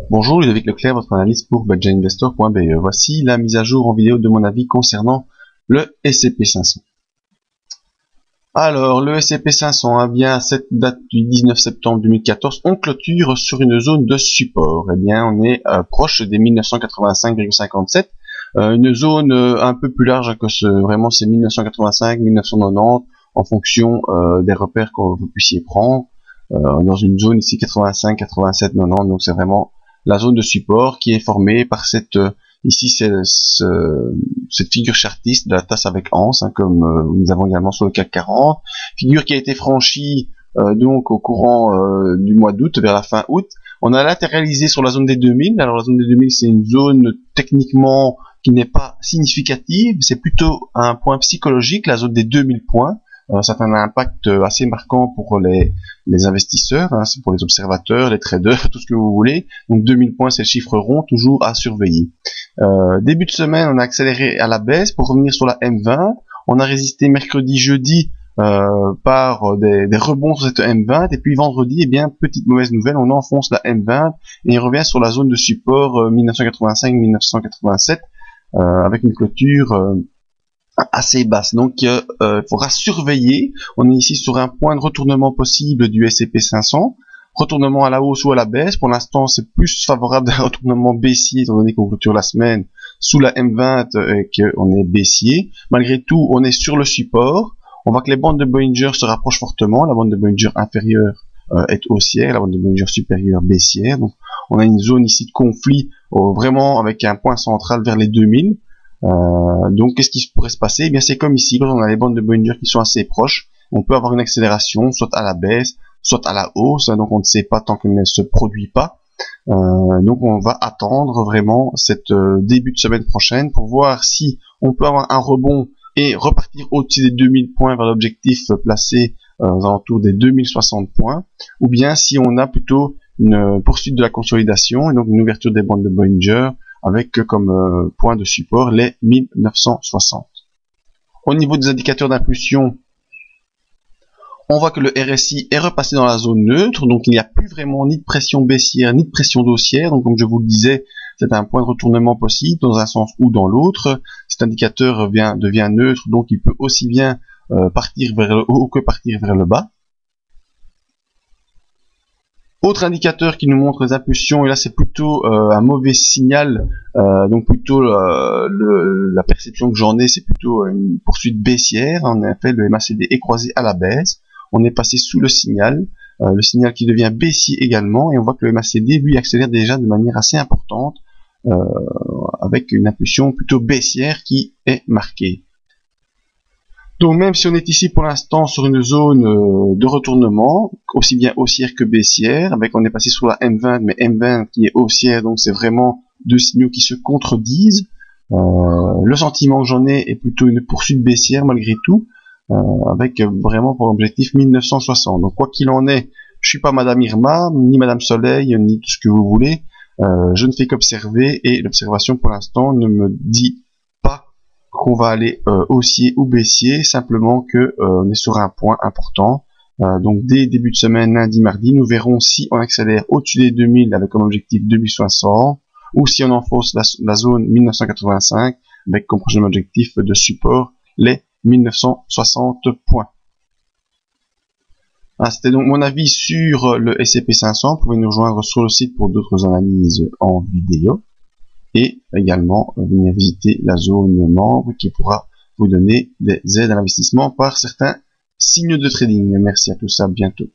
Bonjour, Ludovic Leclerc, votre analyste pour budgetinvestor.be. Voici la mise à jour en vidéo de mon avis concernant le S&P 500. Alors, le S&P 500, bien, à cette date du 19 septembre 2014, on clôture sur une zone de support. Eh bien, on est proche des 1985,57. Une zone un peu plus large que vraiment c'est 1985, 1990, en fonction des repères que vous puissiez prendre. Dans une zone ici 85, 87, 90, donc c'est vraiment la zone de support qui est formée par cette cette figure chartiste de la tasse avec anse, comme nous avons également sur le CAC 40, figure qui a été franchie donc au courant du mois d'août, vers la fin août. On a latéralisé sur la zone des 2000. Alors la zone des 2000, c'est une zone techniquement qui n'est pas significative, c'est plutôt un point psychologique, la zone des 2000 points. Ça a un impact assez marquant pour les investisseurs, c'est pour les observateurs, les traders, tout ce que vous voulez. Donc 2000 points, c'est le chiffre rond, toujours à surveiller. Début de semaine, on a accéléré à la baisse pour revenir sur la M20. On a résisté mercredi, jeudi par des rebonds sur cette M20. Et puis vendredi, eh bien, petite mauvaise nouvelle, on enfonce la M20 et on revient sur la zone de support 1985-1987 avec une clôture assez basse. Donc il faudra surveiller. On est ici sur un point de retournement possible du S&P 500. Retournement à la hausse ou à la baisse. Pour l'instant, c'est plus favorable d'un retournement baissier, étant donné qu'on clôture la semaine sous la M20 et qu'on est baissier. Malgré tout, on est sur le support. On voit que les bandes de Bollinger se rapprochent fortement. La bande de Bollinger inférieure est haussière, la bande de Bollinger supérieure baissière. Donc on a une zone ici de conflit vraiment avec un point central vers les 2000. Donc qu'est-ce qui pourrait se passer? Eh bien c'est comme ici, quand on a les bandes de Bollinger qui sont assez proches, on peut avoir une accélération, soit à la baisse, soit à la hausse, donc on ne sait pas tant qu'elle ne se produit pas. Donc on va attendre vraiment cette début de semaine prochaine pour voir si on peut avoir un rebond et repartir au-dessus des 2000 points vers l'objectif placé aux alentours des 2060 points, ou bien si on a plutôt une poursuite de la consolidation et donc une ouverture des bandes de Bollinger avec comme point de support les 1960. Au niveau des indicateurs d'impulsion, on voit que le RSI est repassé dans la zone neutre, donc il n'y a plus vraiment ni de pression baissière ni de pression haussière. Donc comme je vous le disais, c'est un point de retournement possible dans un sens ou dans l'autre. Cet indicateur devient neutre, donc il peut aussi bien partir vers le haut que partir vers le bas. Autre indicateur qui nous montre les impulsions, et là c'est plutôt un mauvais signal, donc plutôt la perception que j'en ai, c'est plutôt une poursuite baissière. En effet, le MACD est croisé à la baisse, on est passé sous le signal qui devient baissier également, et on voit que le MACD lui accélère déjà de manière assez importante, avec une impulsion plutôt baissière qui est marquée. Donc même si on est ici pour l'instant sur une zone de retournement, aussi bien haussière que baissière, on est passé sur la M20, mais M20 qui est haussière, donc c'est vraiment deux signaux qui se contredisent. Le sentiment que j'en ai est plutôt une poursuite baissière malgré tout, avec vraiment pour objectif 1960. Donc quoi qu'il en est, je suis pas Madame Irma, ni Madame Soleil, ni tout ce que vous voulez. Je ne fais qu'observer et l'observation pour l'instant ne me dit qu'on va aller haussier ou baissier, simplement que on est sur un point important. Donc dès début de semaine, lundi, mardi, nous verrons si on accélère au-dessus des 2000 avec comme objectif 2060, ou si on enfonce la zone 1985 avec comme prochain objectif de support les 1960 points. C'était donc mon avis sur le S&P 500. Vous pouvez nous rejoindre sur le site pour d'autres analyses en vidéo. Et également venir visiter la zone membre qui pourra vous donner des aides à l'investissement par certains signaux de trading. Merci à tous, à bientôt.